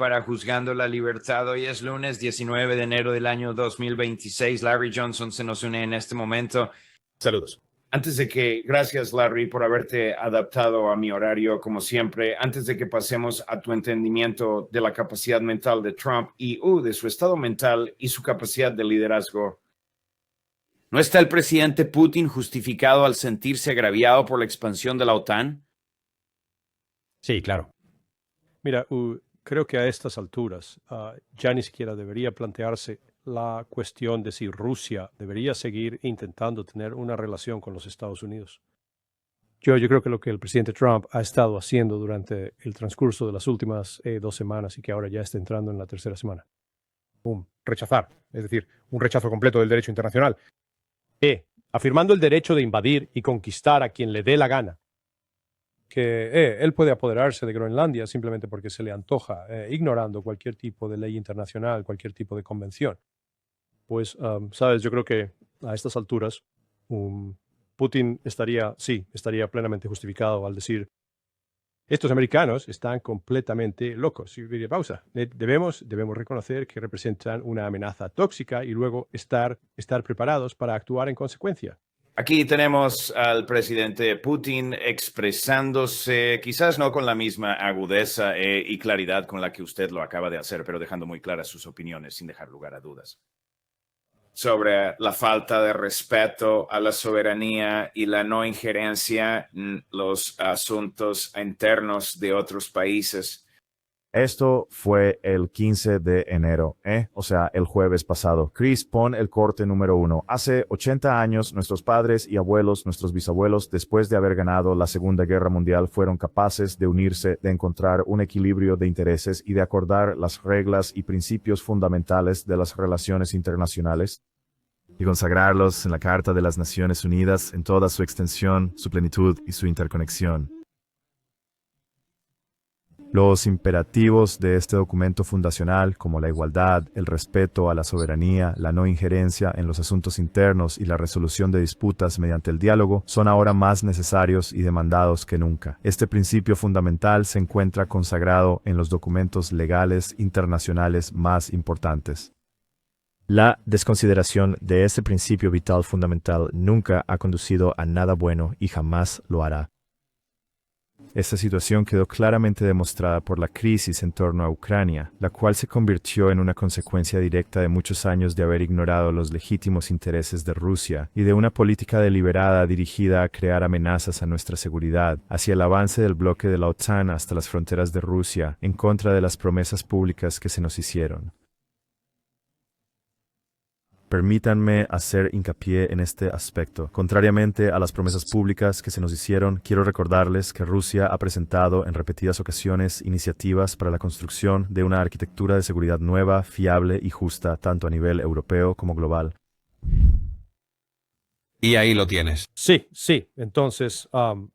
para Juzgando la Libertad. Hoy es lunes 19 de enero del año 2026. Larry Johnson se nos une en este momento. Saludos. Gracias Larry por haberte adaptado a mi horario como siempre. Antes de que pasemos a tu entendimiento de la capacidad mental de Trump y de su estado mental y su capacidad de liderazgo, ¿no está el presidente Putin justificado al sentirse agraviado por la expansión de la OTAN? Sí, claro. Mira, creo que a estas alturas ya ni siquiera debería plantearse la cuestión de si Rusia debería seguir intentando tener una relación con los Estados Unidos. Yo creo que lo que el presidente Trump ha estado haciendo durante el transcurso de las últimas 2 semanas y que ahora ya está entrando en la tercera semana. Rechazar, es decir, un rechazo completo del derecho internacional. Afirmando el derecho de invadir y conquistar a quien le dé la gana. Que él puede apoderarse de Groenlandia simplemente porque se le antoja, ignorando cualquier tipo de ley internacional, cualquier tipo de convención. Pues, sabes, yo creo que a estas alturas Putin estaría plenamente justificado al decir estos americanos están completamente locos. Y pausa. Debemos reconocer que representan una amenaza tóxica y luego estar preparados para actuar en consecuencia. Aquí tenemos al presidente Putin expresándose, quizás no con la misma agudeza y claridad con la que usted lo acaba de hacer, pero dejando muy claras sus opiniones sin dejar lugar a dudas, sobre la falta de respeto a la soberanía y la no injerencia en los asuntos internos de otros países. Esto fue el 15 de enero, o sea, el jueves pasado. Chris, pon el corte número 1. Hace 80 años, nuestros padres y abuelos, nuestros bisabuelos, después de haber ganado la Segunda Guerra Mundial, fueron capaces de unirse, de encontrar un equilibrio de intereses y de acordar las reglas y principios fundamentales de las relaciones internacionales y consagrarlos en la Carta de las Naciones Unidas en toda su extensión, su plenitud y su interconexión. Los imperativos de este documento fundacional, como la igualdad, el respeto a la soberanía, la no injerencia en los asuntos internos y la resolución de disputas mediante el diálogo, son ahora más necesarios y demandados que nunca. Este principio fundamental se encuentra consagrado en los documentos legales internacionales más importantes. La desconsideración de este principio vital fundamental nunca ha conducido a nada bueno y jamás lo hará. Esta situación quedó claramente demostrada por la crisis en torno a Ucrania, la cual se convirtió en una consecuencia directa de muchos años de haber ignorado los legítimos intereses de Rusia y de una política deliberada dirigida a crear amenazas a nuestra seguridad, hacia el avance del bloque de la OTAN hasta las fronteras de Rusia, en contra de las promesas públicas que se nos hicieron. Permítanme hacer hincapié en este aspecto. Contrariamente a las promesas públicas que se nos hicieron, quiero recordarles que Rusia ha presentado en repetidas ocasiones iniciativas para la construcción de una arquitectura de seguridad nueva, fiable y justa, tanto a nivel europeo como global. Y ahí lo tienes. Sí. Entonces,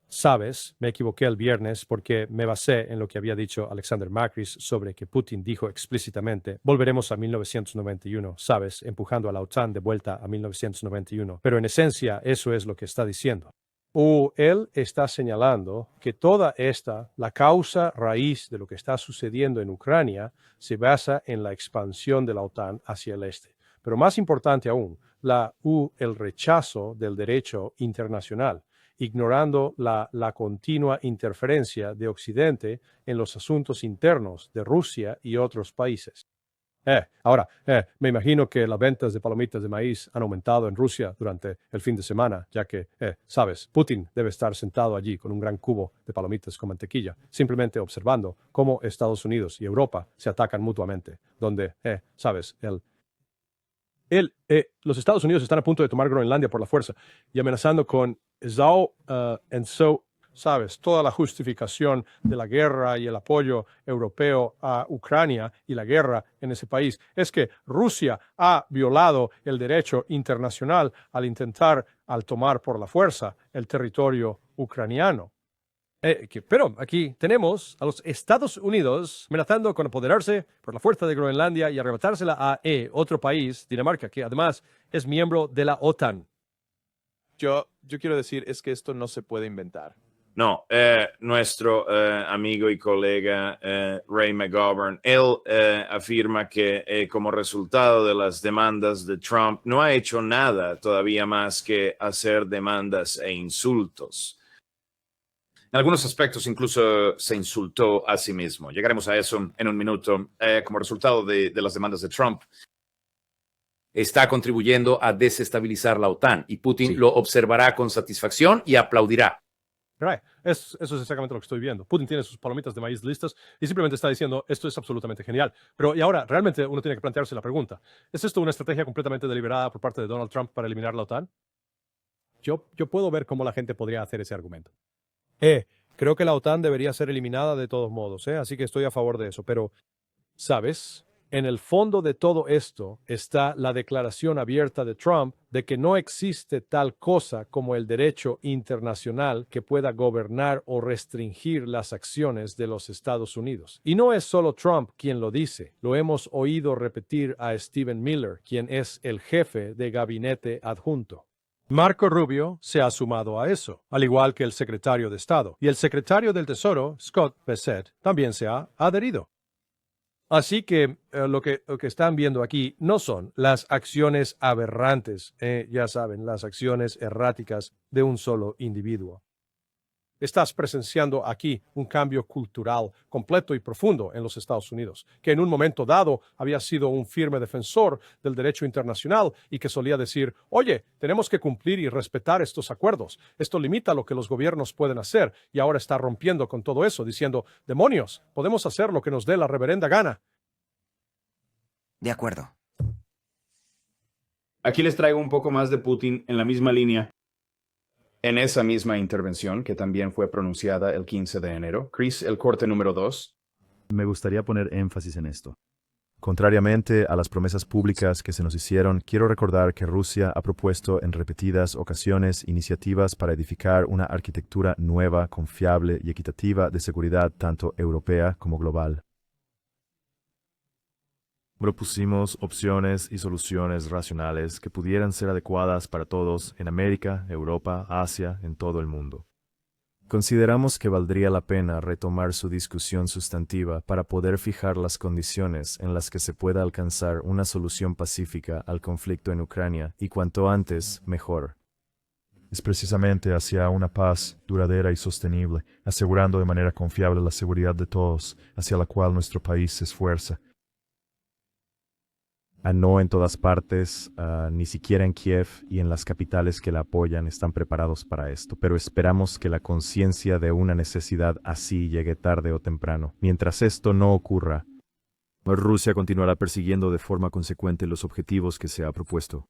sabes, me equivoqué el viernes porque me basé en lo que había dicho Alexander Macris sobre que Putin dijo explícitamente, volveremos a 1991, sabes, empujando a la OTAN de vuelta a 1991. Pero en esencia, eso es lo que está diciendo. Él está señalando que la causa raíz de lo que está sucediendo en Ucrania se basa en la expansión de la OTAN hacia el este. Pero más importante aún, el rechazo del derecho internacional, ignorando la continua interferencia de Occidente en los asuntos internos de Rusia y otros países. Ahora, me imagino que las ventas de palomitas de maíz han aumentado en Rusia durante el fin de semana, ya que, sabes, Putin debe estar sentado allí con un gran cubo de palomitas con mantequilla, simplemente observando cómo Estados Unidos y Europa se atacan mutuamente, donde, sabes, los Estados Unidos están a punto de tomar Groenlandia por la fuerza y amenazando con sabes, toda la justificación de la guerra y el apoyo europeo a Ucrania y la guerra en ese país es que Rusia ha violado el derecho internacional al tomar por la fuerza el territorio ucraniano. Pero aquí tenemos a los Estados Unidos amenazando con apoderarse por la fuerza de Groenlandia y arrebatársela a otro país, Dinamarca, que además es miembro de la OTAN. Yo quiero decir es que esto no se puede inventar. No, nuestro amigo y colega Ray McGovern, él afirma que como resultado de las demandas de Trump no ha hecho nada todavía más que hacer demandas e insultos. En algunos aspectos incluso se insultó a sí mismo. Llegaremos a eso en un minuto. Como resultado de las demandas de Trump, está contribuyendo a desestabilizar la OTAN y Putin lo observará con satisfacción y aplaudirá. Right. Eso es exactamente lo que estoy viendo. Putin tiene sus palomitas de maíz listas y simplemente está diciendo, esto es absolutamente genial. Pero y ahora, realmente uno tiene que plantearse la pregunta, ¿es esto una estrategia completamente deliberada por parte de Donald Trump para eliminar la OTAN? Yo puedo ver cómo la gente podría hacer ese argumento. Creo que la OTAN debería ser eliminada de todos modos, así que estoy a favor de eso. Pero, ¿sabes? En el fondo de todo esto está la declaración abierta de Trump de que no existe tal cosa como el derecho internacional que pueda gobernar o restringir las acciones de los Estados Unidos. Y no es solo Trump quien lo dice, lo hemos oído repetir a Stephen Miller, quien es el jefe de gabinete adjunto. Marco Rubio se ha sumado a eso, al igual que el secretario de Estado. Y el secretario del Tesoro, Scott Bessent, también se ha adherido. Así que lo que están viendo aquí no son las acciones aberrantes, ya saben, las acciones erráticas de un solo individuo. Estás presenciando aquí un cambio cultural completo y profundo en los Estados Unidos, que en un momento dado había sido un firme defensor del derecho internacional y que solía decir, oye, tenemos que cumplir y respetar estos acuerdos. Esto limita lo que los gobiernos pueden hacer y ahora está rompiendo con todo eso, diciendo, demonios, podemos hacer lo que nos dé la reverenda gana. De acuerdo. Aquí les traigo un poco más de Putin en la misma línea. En esa misma intervención, que también fue pronunciada el 15 de enero, Chris, el corte número 2. Me gustaría poner énfasis en esto. Contrariamente a las promesas públicas que se nos hicieron, quiero recordar que Rusia ha propuesto en repetidas ocasiones iniciativas para edificar una arquitectura nueva, confiable y equitativa de seguridad tanto europea como global. Propusimos opciones y soluciones racionales que pudieran ser adecuadas para todos en América, Europa, Asia, en todo el mundo. Consideramos que valdría la pena retomar su discusión sustantiva para poder fijar las condiciones en las que se pueda alcanzar una solución pacífica al conflicto en Ucrania y cuanto antes, mejor. Es precisamente hacia una paz duradera y sostenible, asegurando de manera confiable la seguridad de todos, hacia la cual nuestro país se esfuerza. No en todas partes, ni siquiera en Kiev y en las capitales que la apoyan están preparados para esto, pero esperamos que la conciencia de una necesidad así llegue tarde o temprano. Mientras esto no ocurra, Rusia continuará persiguiendo de forma consecuente los objetivos que se ha propuesto.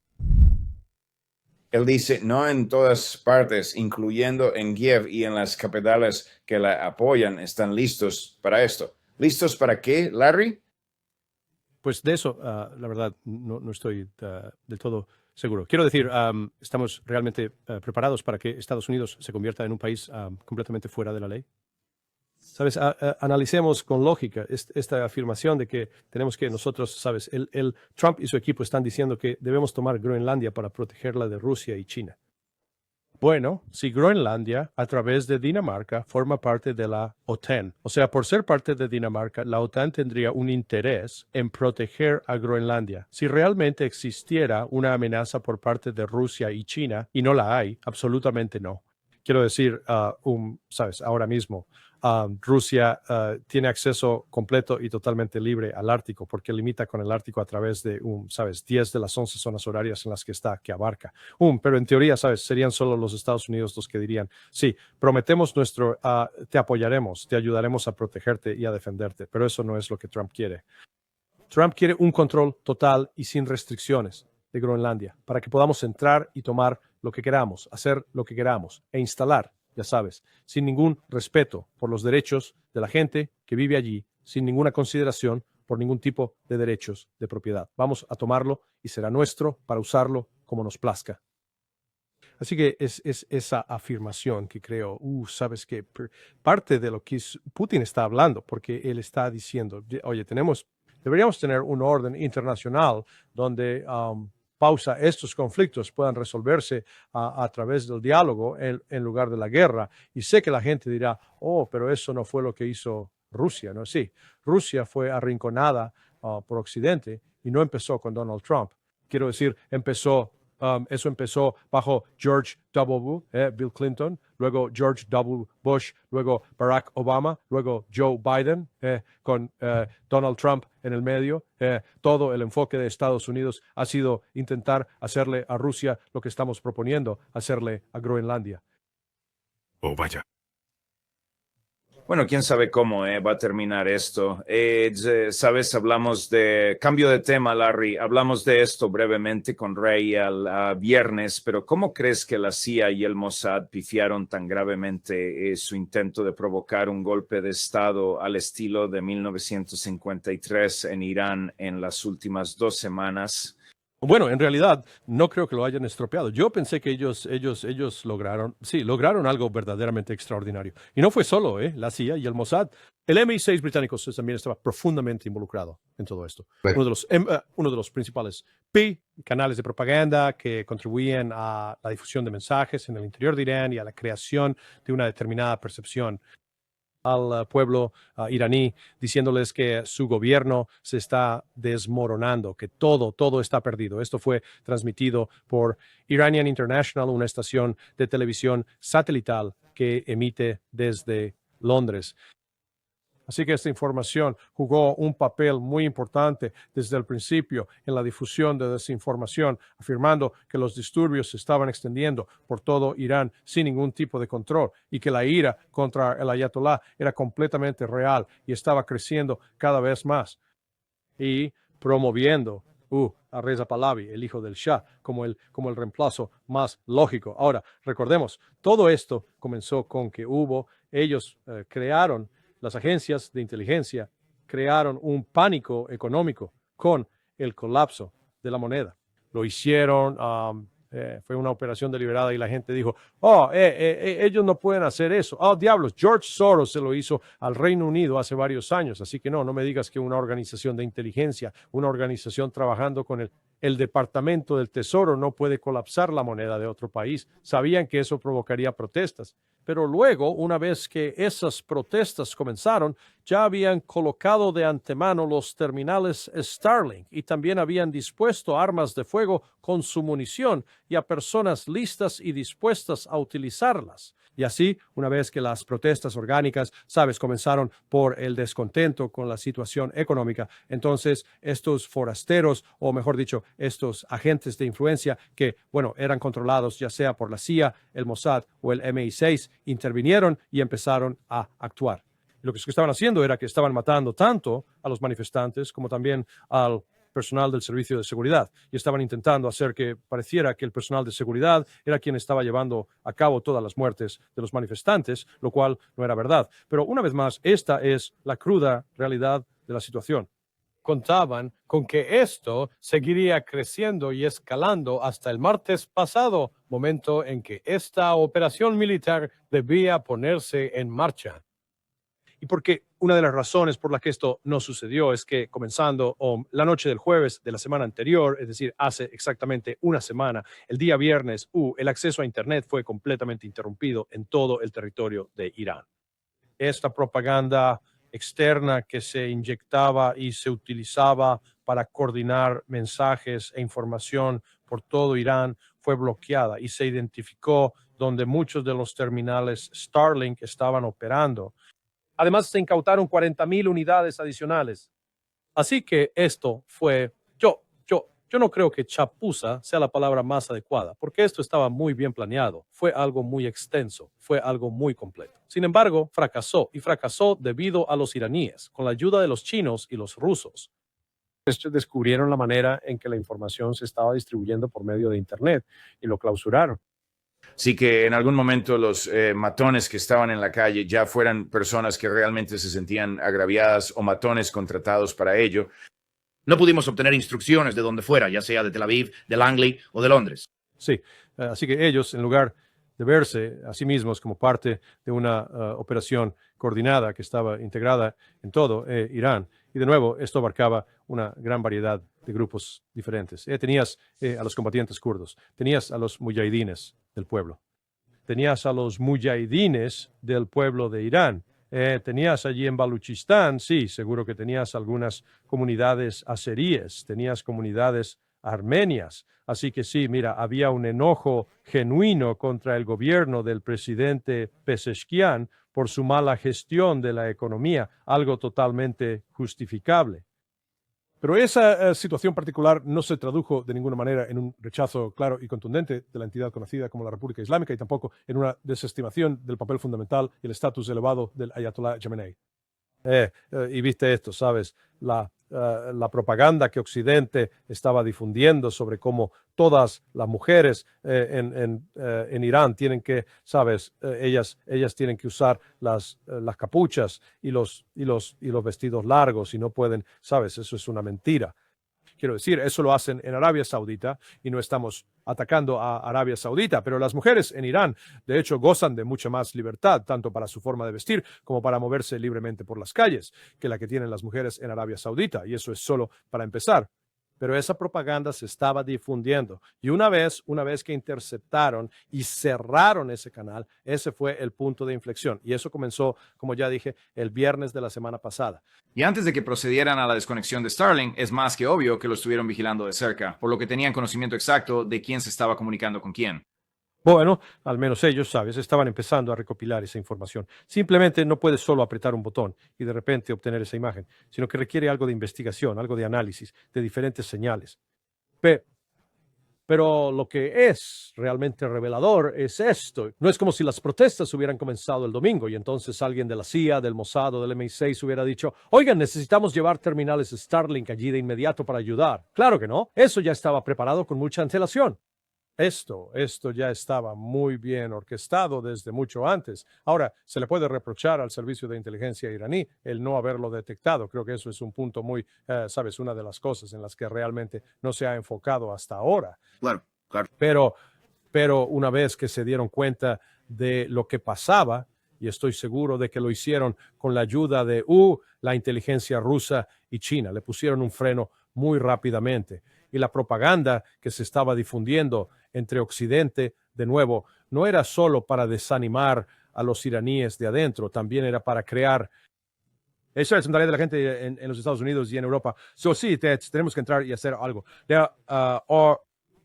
Él dice, no en todas partes, incluyendo en Kiev y en las capitales que la apoyan, están listos para esto. ¿Listos para qué, Larry? Pues de eso, la verdad, no estoy del todo seguro. Quiero decir, ¿estamos realmente preparados para que Estados Unidos se convierta en un país completamente fuera de la ley? ¿Sabes? Analicemos con lógica esta afirmación de que tenemos que nosotros, ¿sabes? Trump y su equipo están diciendo que debemos tomar Groenlandia para protegerla de Rusia y China. Bueno, si Groenlandia, a través de Dinamarca, forma parte de la OTAN, o sea, por ser parte de Dinamarca, la OTAN tendría un interés en proteger a Groenlandia. Si realmente existiera una amenaza por parte de Rusia y China, y no la hay, absolutamente no. Quiero decir, ¿sabes? Ahora mismo, Rusia tiene acceso completo y totalmente libre al Ártico porque limita con el Ártico a través de, 10 de las 11 zonas horarias en las que está, que abarca. Pero en teoría, ¿sabes? Serían solo los Estados Unidos los que dirían, sí, prometemos te apoyaremos, te ayudaremos a protegerte y a defenderte, pero eso no es lo que Trump quiere. Trump quiere un control total y sin restricciones de Groenlandia para que podamos entrar y tomar lo que queramos, hacer lo que queramos e instalar, ya sabes, sin ningún respeto por los derechos de la gente que vive allí, sin ninguna consideración por ningún tipo de derechos de propiedad. Vamos a tomarlo y será nuestro para usarlo como nos plazca. Así que es esa afirmación que creo, sabes que parte de lo que Putin está hablando, porque él está diciendo, oye, deberíamos tener un orden internacional donde pausa estos conflictos puedan resolverse a través del diálogo en lugar de la guerra. Y sé que la gente dirá, oh, pero eso no fue lo que hizo Rusia, ¿no? Sí, Rusia fue arrinconada por Occidente y no empezó con Donald Trump. Quiero decir, eso empezó bajo George W. Bill Clinton, luego George W. Bush, luego Barack Obama, luego Joe Biden, con Donald Trump en el medio. Todo el enfoque de Estados Unidos ha sido intentar hacerle a Rusia lo que estamos proponiendo, hacerle a Groenlandia. Oh, vaya. Bueno, quién sabe cómo va a terminar esto. Sabes, hablamos de cambio de tema, Larry. Hablamos de esto brevemente con Ray el viernes, pero ¿cómo crees que la CIA y el Mossad pifiaron tan gravemente su intento de provocar un golpe de Estado al estilo de 1953 en Irán en las últimas 2 semanas? Bueno, en realidad no creo que lo hayan estropeado. Yo pensé que ellos lograron algo verdaderamente extraordinario. Y no fue solo la CIA y el Mossad. El MI6 británico también estaba profundamente involucrado en todo esto. Uno de los principales canales de propaganda que contribuían a la difusión de mensajes en el interior de Irán y a la creación de una determinada percepción al pueblo iraní, diciéndoles que su gobierno se está desmoronando, que todo está perdido. Esto fue transmitido por Iranian International, una estación de televisión satelital que emite desde Londres. Así que esta información jugó un papel muy importante desde el principio en la difusión de desinformación, afirmando que los disturbios se estaban extendiendo por todo Irán sin ningún tipo de control y que la ira contra el ayatolá era completamente real y estaba creciendo cada vez más. Y promoviendo a Reza Pahlavi, el hijo del Shah, como el reemplazo más lógico. Ahora, recordemos, todo esto comenzó con que ellos crearon, las agencias de inteligencia crearon un pánico económico con el colapso de la moneda. Lo hicieron, fue una operación deliberada y la gente dijo, ellos no pueden hacer eso. Oh, diablos, George Soros se lo hizo al Reino Unido hace varios años, así que no me digas que una organización de inteligencia, una organización trabajando con el Departamento del Tesoro no puede colapsar la moneda de otro país. Sabían que eso provocaría protestas. Pero luego, una vez que esas protestas comenzaron, ya habían colocado de antemano los terminales Starlink y también habían dispuesto armas de fuego con su munición y a personas listas y dispuestas a utilizarlas. Y así, una vez que las protestas orgánicas, comenzaron por el descontento con la situación económica, entonces estos forasteros, o mejor dicho, estos agentes de influencia que, eran controlados ya sea por la CIA, el Mossad o el MI6, intervinieron y empezaron a actuar. Lo que estaban haciendo era que estaban matando tanto a los manifestantes como también al personal del servicio de seguridad y estaban intentando hacer que pareciera que el personal de seguridad era quien estaba llevando a cabo todas las muertes de los manifestantes, lo cual no era verdad. Pero una vez más, esta es la cruda realidad de la situación. Contaban con que esto seguiría creciendo y escalando hasta el martes pasado, momento en que esta operación militar debía ponerse en marcha. Y porque una de las razones por la que esto no sucedió es que comenzando la noche del jueves de la semana anterior, es decir, hace exactamente una semana, el día viernes, el acceso a Internet fue completamente interrumpido en todo el territorio de Irán. Esta propaganda externa que se inyectaba y se utilizaba para coordinar mensajes e información por todo Irán fue bloqueada y se identificó donde muchos de los terminales Starlink estaban operando. Además, se incautaron 40,000 unidades adicionales. Así que esto fue, yo no creo que chapuza sea la palabra más adecuada, porque esto estaba muy bien planeado. Fue algo muy extenso, fue algo muy completo. Sin embargo, fracasó debido a los iraníes, con la ayuda de los chinos y los rusos. Estos descubrieron la manera en que la información se estaba distribuyendo por medio de Internet y lo clausuraron. Sí, que en algún momento los matones que estaban en la calle ya fueran personas que realmente se sentían agraviadas o matones contratados para ello. No pudimos obtener instrucciones de donde fuera, ya sea de Tel Aviv, de Langley o de Londres. Sí, así que ellos, en lugar de verse a sí mismos como parte de una operación coordinada que estaba integrada en todo Irán, Y de nuevo, esto abarcaba una gran variedad de grupos diferentes. Tenías a los combatientes kurdos, tenías a los mujahidines del pueblo, tenías a los mujahidines del pueblo de Irán, tenías allí en Baluchistán, sí, seguro que tenías algunas comunidades azeríes, tenías comunidades armenias. Así que sí, mira, había un enojo genuino contra el gobierno del presidente Pezeshkian por su mala gestión de la economía, algo totalmente justificable. Pero esa situación particular no se tradujo de ninguna manera en un rechazo claro y contundente de la entidad conocida como la República Islámica y tampoco en una desestimación del papel fundamental y el estatus elevado del Ayatollah Khamenei. Y viste esto, ¿sabes? La propaganda que Occidente estaba difundiendo sobre cómo todas las mujeres en Irán tienen que, ¿sabes? Ellas tienen que usar las capuchas y los vestidos largos y no pueden, ¿sabes? Eso es una mentira. Quiero decir, eso lo hacen en Arabia Saudita y no estamos atacando a Arabia Saudita, pero las mujeres en Irán, de hecho, gozan de mucha más libertad, tanto para su forma de vestir como para moverse libremente por las calles, que la que tienen las mujeres en Arabia Saudita, y eso es solo para empezar. Pero esa propaganda se estaba difundiendo. Y una vez que interceptaron y cerraron ese canal, ese fue el punto de inflexión. Y eso comenzó, como ya dije, el viernes de la semana pasada. Y antes de que procedieran a la desconexión de Starlink, es más que obvio que lo estuvieron vigilando de cerca, por lo que tenían conocimiento exacto de quién se estaba comunicando con quién. Bueno, al menos ellos, ¿sabes? Estaban empezando a recopilar esa información. Simplemente no puedes solo apretar un botón y de repente obtener esa imagen, sino que requiere algo de investigación, algo de análisis, de diferentes señales. Pero lo que es realmente revelador es esto. No es como si las protestas hubieran comenzado el domingo y entonces alguien de la CIA, del Mossad o del MI6 hubiera dicho, oigan, necesitamos llevar terminales Starlink allí de inmediato para ayudar. Claro que no. Eso ya estaba preparado con mucha antelación. Esto ya estaba muy bien orquestado desde mucho antes. Ahora, se le puede reprochar al servicio de inteligencia iraní el no haberlo detectado. Creo que eso es un punto muy, sabes, una de las cosas en las que realmente no se ha enfocado hasta ahora. Claro, claro. Pero una vez que se dieron cuenta de lo que pasaba, y estoy seguro de que lo hicieron con la ayuda de la inteligencia rusa y China, le pusieron un freno muy rápidamente. Y la propaganda que se estaba difundiendo entre Occidente, de nuevo, no era solo para desanimar a los iraníes de adentro, también era para crear. Eso es mentalidad de la gente en los Estados Unidos y en Europa. Sí, tenemos que entrar y hacer algo. O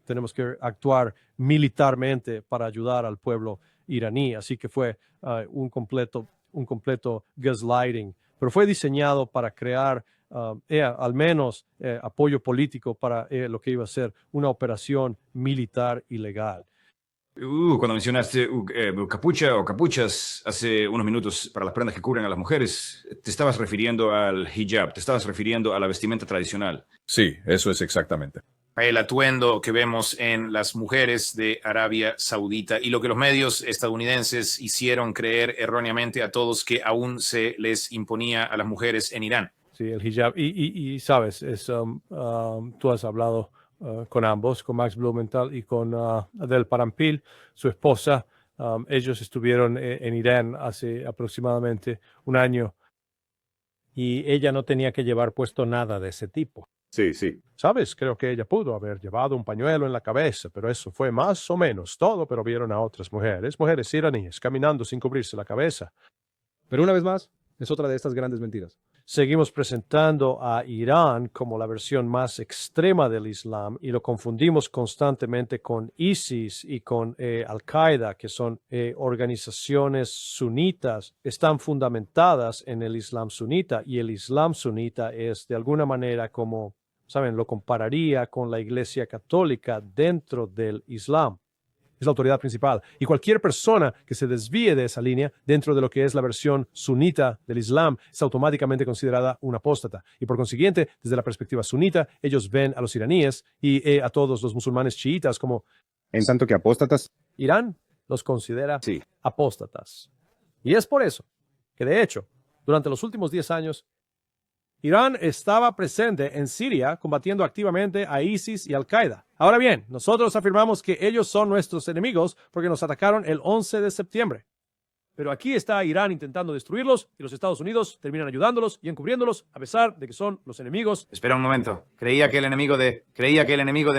tenemos que actuar militarmente para ayudar al pueblo iraní. Así que fue un completo gaslighting. Pero fue diseñado para crear al menos apoyo político para lo que iba a ser una operación militar ilegal. Cuando mencionaste capucha o capuchas hace unos minutos para las prendas que cubren a las mujeres, te estabas refiriendo al hijab, te estabas refiriendo a la vestimenta tradicional. Sí, eso es exactamente. El atuendo que vemos en las mujeres de Arabia Saudita y lo que los medios estadounidenses hicieron creer erróneamente a todos que aún se les imponía a las mujeres en Irán. Sí, el hijab. Y sabes, tú has hablado con ambos, con Max Blumenthal y con Adel Parampil, su esposa. Ellos estuvieron en Irán hace aproximadamente un año y ella no tenía que llevar puesto nada de ese tipo. Sí, sí. ¿Sabes? Creo que ella pudo haber llevado un pañuelo en la cabeza, pero eso fue más o menos todo, pero vieron a otras mujeres iraníes, caminando sin cubrirse la cabeza. Pero una vez más, es otra de estas grandes mentiras. Seguimos presentando a Irán como la versión más extrema del Islam y lo confundimos constantemente con ISIS y con Al-Qaeda, que son organizaciones sunitas, están fundamentadas en el Islam sunita y el Islam sunita es de alguna manera como, ¿saben? Lo compararía con la Iglesia Católica dentro del Islam. Es la autoridad principal. Y cualquier persona que se desvíe de esa línea dentro de lo que es la versión sunita del Islam es automáticamente considerada un apóstata. Y por consiguiente, desde la perspectiva sunita, ellos ven a los iraníes y a todos los musulmanes chiitas como... En tanto que apóstatas. Irán los considera apóstatas. Y es por eso que, de hecho, durante los últimos 10 años, Irán estaba presente en Siria combatiendo activamente a ISIS y Al-Qaeda. Ahora bien, nosotros afirmamos que ellos son nuestros enemigos porque nos atacaron el 11 de septiembre. Pero aquí está Irán intentando destruirlos y los Estados Unidos terminan ayudándolos y encubriéndolos a pesar de que son los enemigos. Espera un momento. Creía que el enemigo de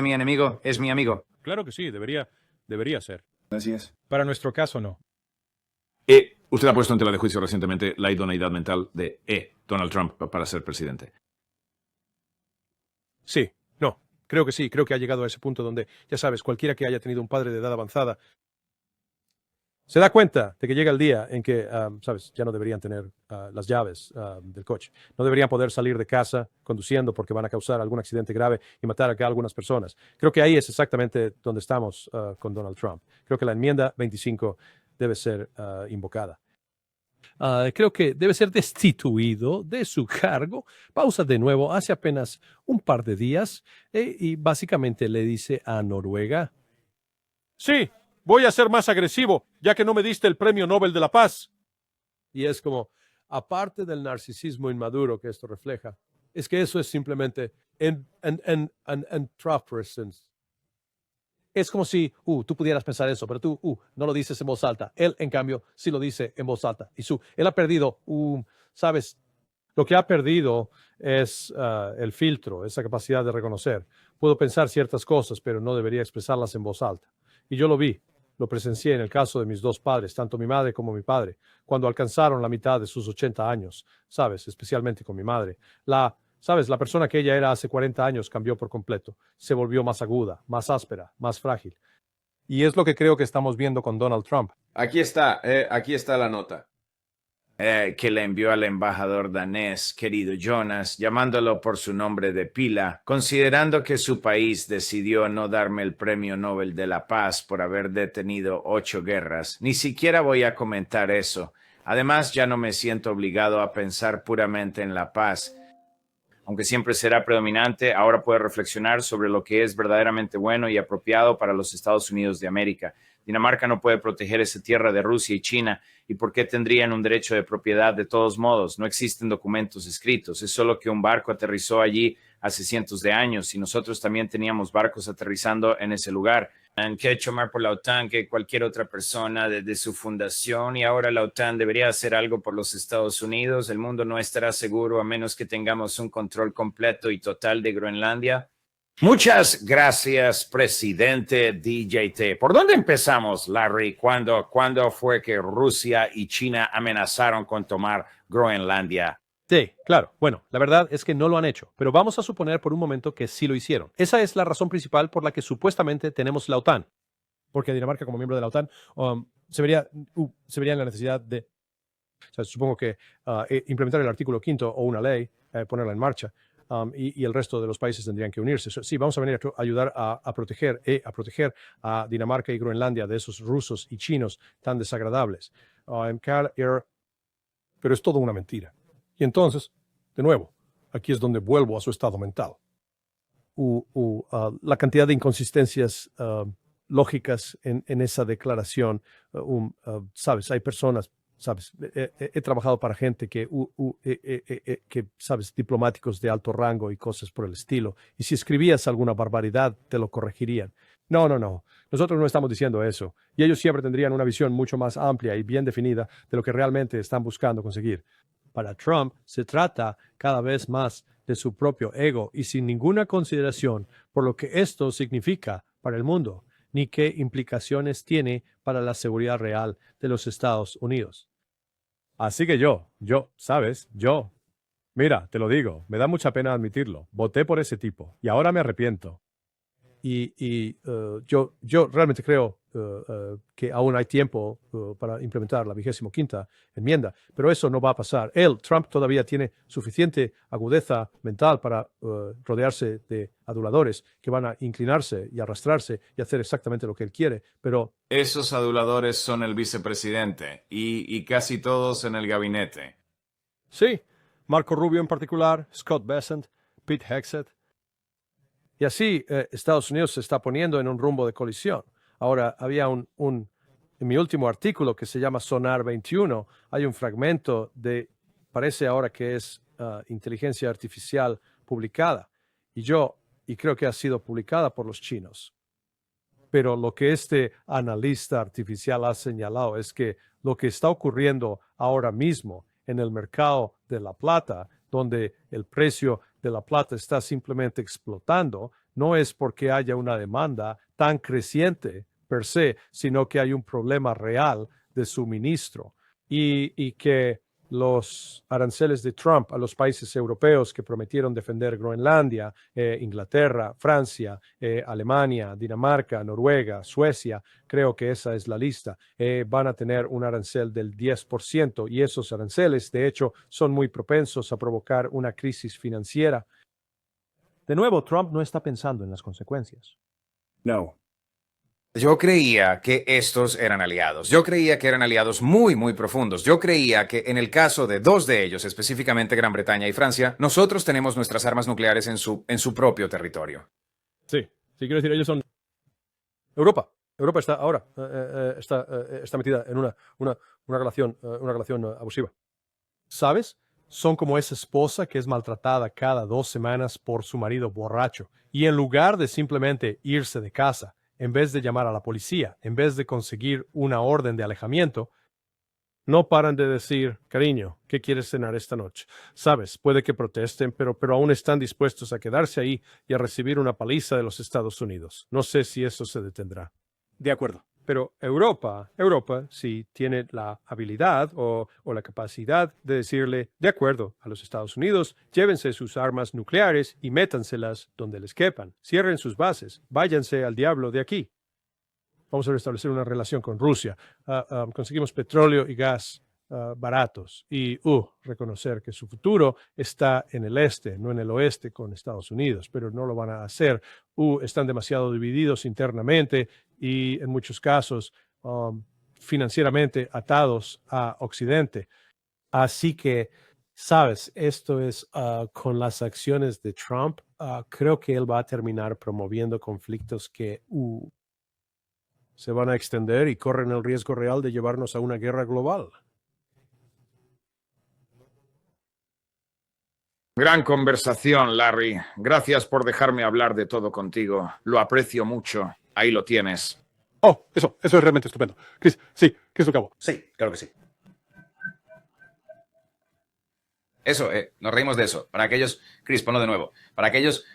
mi enemigo es mi amigo. Claro que sí, debería ser. Así es. Para nuestro caso, no. Usted ha puesto en tela de juicio recientemente la idoneidad mental de Donald Trump para ser presidente. Sí, no, creo que sí, creo que ha llegado a ese punto donde, ya sabes, cualquiera que haya tenido un padre de edad avanzada se da cuenta de que llega el día en que, sabes, ya no deberían tener las llaves del coche. No deberían poder salir de casa conduciendo porque van a causar algún accidente grave y matar acá a algunas personas. Creo que ahí es exactamente donde estamos con Donald Trump. Creo que la enmienda 25 debe ser invocada. Creo que debe ser destituido de su cargo. Pausa de nuevo hace apenas un par de días y básicamente le dice a Noruega: sí, voy a ser más agresivo, ya que no me diste el Premio Nobel de la Paz. Y es como, aparte del narcisismo inmaduro que esto refleja, es que eso es simplemente Trumpersons. Es como si tú pudieras pensar eso, pero tú no lo dices en voz alta. Él, en cambio, sí lo dice en voz alta. Y él ha perdido, ¿sabes? Lo que ha perdido es el filtro, esa capacidad de reconocer. Puedo pensar ciertas cosas, pero no debería expresarlas en voz alta. Y yo lo vi. Lo presencié en el caso de mis dos padres, tanto mi madre como mi padre, cuando alcanzaron la mitad de sus 80 años, ¿sabes? Especialmente con mi madre. La persona que ella era hace 40 años cambió por completo. Se volvió más aguda, más áspera, más frágil. Y es lo que creo que estamos viendo con Donald Trump. Aquí está la nota. Que le envió al embajador danés, querido Jonas, llamándolo por su nombre de pila, considerando que su país decidió no darme el Premio Nobel de la Paz por haber detenido 8 guerras. Ni siquiera voy a comentar eso. Además, ya no me siento obligado a pensar puramente en la paz. Aunque siempre será predominante, ahora puedo reflexionar sobre lo que es verdaderamente bueno y apropiado para los Estados Unidos de América. Dinamarca no puede proteger esa tierra de Rusia y China. ¿Y por qué tendrían un derecho de propiedad de todos modos? No existen documentos escritos. Es solo que un barco aterrizó allí hace cientos de años y nosotros también teníamos barcos aterrizando en ese lugar. Que ha hecho más por la OTAN que cualquier otra persona desde su fundación, y ahora la OTAN debería hacer algo por los Estados Unidos. El mundo no estará seguro a menos que tengamos un control completo y total de Groenlandia. Muchas gracias, presidente DJT. ¿Por dónde empezamos, Larry? ¿Cuándo fue que Rusia y China amenazaron con tomar Groenlandia? Sí, claro. Bueno, la verdad es que no lo han hecho, pero vamos a suponer por un momento que sí lo hicieron. Esa es la razón principal por la que supuestamente tenemos la OTAN. Porque Dinamarca, como miembro de la OTAN, se vería en la necesidad de, supongo que implementar el artículo 5 o una ley, ponerla en marcha. Y el resto de los países tendrían que unirse. Sí, vamos a venir a ayudar a proteger a Dinamarca y Groenlandia de esos rusos y chinos tan desagradables. Pero es todo una mentira. Y entonces, de nuevo, aquí es donde vuelvo a su estado mental. La cantidad de inconsistencias lógicas en esa declaración, ¿sabes? Hay personas, ¿sabes? He trabajado para gente que, ¿sabes? Diplomáticos de alto rango y cosas por el estilo. Y si escribías alguna barbaridad, te lo corregirían. No. Nosotros no estamos diciendo eso. Y ellos siempre tendrían una visión mucho más amplia y bien definida de lo que realmente están buscando conseguir. Para Trump se trata cada vez más de su propio ego y sin ninguna consideración por lo que esto significa para el mundo, ni qué implicaciones tiene para la seguridad real de los Estados Unidos. Así que mira, te lo digo, me da mucha pena admitirlo, voté por ese tipo y ahora me arrepiento. Yo realmente creo que aún hay tiempo para implementar la 25ª enmienda, pero eso no va a pasar. Trump todavía tiene suficiente agudeza mental para rodearse de aduladores que van a inclinarse y arrastrarse y hacer exactamente lo que él quiere, pero... Esos aduladores son el vicepresidente y casi todos en el gabinete. Sí, Marco Rubio en particular, Scott Bessent, Pete Hegseth. Y así Estados Unidos se está poniendo en un rumbo de colisión. Ahora, había en mi último artículo que se llama Sonar 21, hay un fragmento parece ahora que es inteligencia artificial publicada. Y creo que ha sido publicada por los chinos. Pero lo que este analista artificial ha señalado es que lo que está ocurriendo ahora mismo en el mercado de la plata, donde el precio de la plata está simplemente explotando, no es porque haya una demanda tan creciente per se, sino que hay un problema real de suministro y que los aranceles de Trump a los países europeos que prometieron defender Groenlandia, Inglaterra, Francia, Alemania, Dinamarca, Noruega, Suecia, creo que esa es la lista, van a tener un arancel del 10% y esos aranceles, de hecho, son muy propensos a provocar una crisis financiera. De nuevo, Trump no está pensando en las consecuencias. No. Yo creía que estos eran aliados. Yo creía que eran aliados muy, muy profundos. Yo creía que en el caso de dos de ellos, específicamente Gran Bretaña y Francia, nosotros tenemos nuestras armas nucleares en su propio territorio. Sí, quiero decir, ellos son Europa. Europa está ahora está metida en una relación abusiva. ¿Sabes? Son como esa esposa que es maltratada cada 2 semanas por su marido borracho y en lugar de simplemente irse de casa, en vez de llamar a la policía, en vez de conseguir una orden de alejamiento, no paran de decir, cariño, ¿qué quieres cenar esta noche? Sabes, puede que protesten, pero aún están dispuestos a quedarse ahí y a recibir una paliza de los Estados Unidos. No sé si eso se detendrá. De acuerdo. Pero Europa sí tiene la habilidad o la capacidad de decirle, de acuerdo, a los Estados Unidos, llévense sus armas nucleares y métanselas donde les quepan. Cierren sus bases, váyanse al diablo de aquí. Vamos a restablecer una relación con Rusia. Conseguimos petróleo y gas baratos y reconocer que su futuro está en el este, no en el oeste con Estados Unidos, pero no lo van a hacer. Están demasiado divididos internamente y en muchos casos financieramente atados a Occidente. Así que, sabes, esto es con las acciones de Trump, creo que él va a terminar promoviendo conflictos que se van a extender y corren el riesgo real de llevarnos a una guerra global. Gran conversación, Larry. Gracias por dejarme hablar de todo contigo. Lo aprecio mucho. Ahí lo tienes. Oh, eso es realmente estupendo. Chris, sí, Chris lo acabo. Sí, claro que sí. Eso, nos reímos de eso. Para aquellos, Chris, ponlo de nuevo. Para aquellos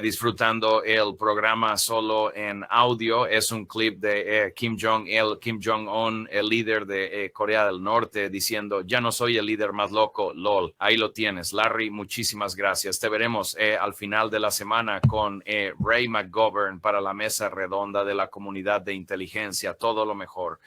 disfrutando el programa solo en audio, es un clip de Kim Jong-un, el líder de Corea del Norte, diciendo, ya no soy el líder más loco, lol. Ahí lo tienes. Larry, muchísimas gracias. Te veremos al final de la semana con Ray McGovern para la mesa redonda de la comunidad de inteligencia. Todo lo mejor.